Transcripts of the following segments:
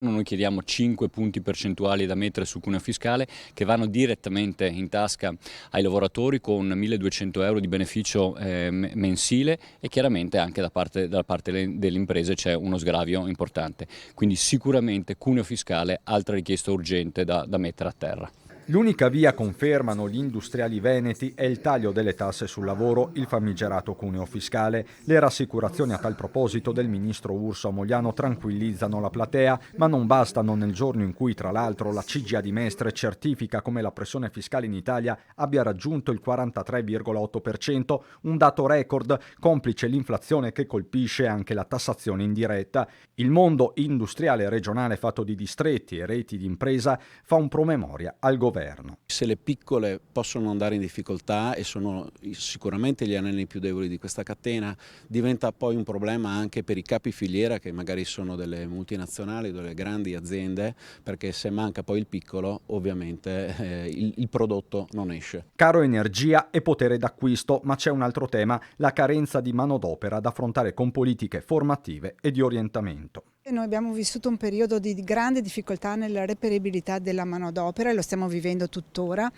Noi chiediamo 5 punti percentuali da mettere sul cuneo fiscale che vanno direttamente in tasca ai lavoratori con 1.200 euro di beneficio mensile e chiaramente anche dalla parte delle imprese c'è uno sgravio importante. Quindi sicuramente cuneo fiscale, altra richiesta urgente da mettere a terra. L'unica via, confermano gli industriali veneti, è il taglio delle tasse sul lavoro, il famigerato cuneo fiscale. Le rassicurazioni a tal proposito del ministro Urso a Mogliano tranquillizzano la platea, ma non bastano nel giorno in cui, tra l'altro, la CGIA di Mestre certifica come la pressione fiscale in Italia abbia raggiunto il 43,8%, un dato record, complice l'inflazione che colpisce anche la tassazione indiretta. Il mondo industriale regionale, fatto di distretti e reti di impresa, fa un promemoria al governo. Se le piccole possono andare in difficoltà e sono sicuramente gli anelli più deboli di questa catena, diventa poi un problema anche per i capi filiera che magari sono delle multinazionali, delle grandi aziende, perché se manca poi il piccolo ovviamente il prodotto non esce. Caro energia e potere d'acquisto, ma c'è un altro tema, la carenza di manodopera da affrontare con politiche formative e di orientamento. Noi abbiamo vissuto un periodo di grande difficoltà nella reperibilità della manodopera e lo stiamo vivendo tuttora,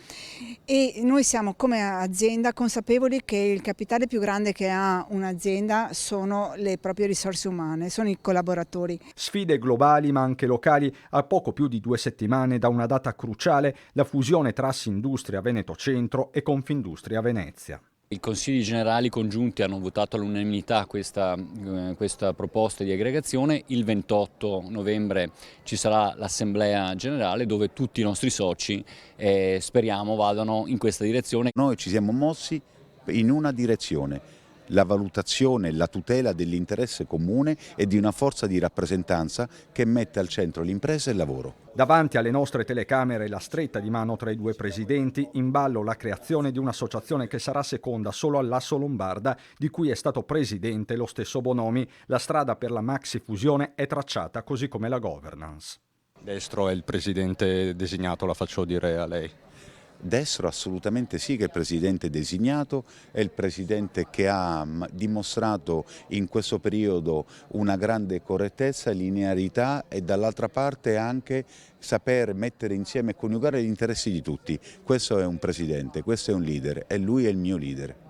e noi siamo come azienda consapevoli che il capitale più grande che ha un'azienda sono le proprie risorse umane, sono i collaboratori. Sfide globali ma anche locali. A poco più di 2 settimane da una data cruciale, la fusione tra Assindustria Veneto Centro e Confindustria Venezia. I consigli generali congiunti hanno votato all'unanimità questa proposta di aggregazione. Il 28 novembre ci sarà l'assemblea generale dove tutti i nostri soci speriamo vadano in questa direzione. Noi ci siamo mossi in una direzione: la valutazione, la tutela dell'interesse comune e di una forza di rappresentanza che mette al centro l'impresa e il lavoro. Davanti alle nostre telecamere la stretta di mano tra i due presidenti, in ballo la creazione di un'associazione che sarà seconda solo all'Asso Lombarda, di cui è stato presidente lo stesso Bonomi. La strada per la maxi fusione è tracciata, così come la governance. Destro è il presidente designato, la faccio dire a lei. Destro assolutamente sì, che è il presidente designato, è il presidente che ha dimostrato in questo periodo una grande correttezza, linearità e dall'altra parte anche saper mettere insieme e coniugare gli interessi di tutti. Questo è un presidente, questo è un leader e lui è il mio leader.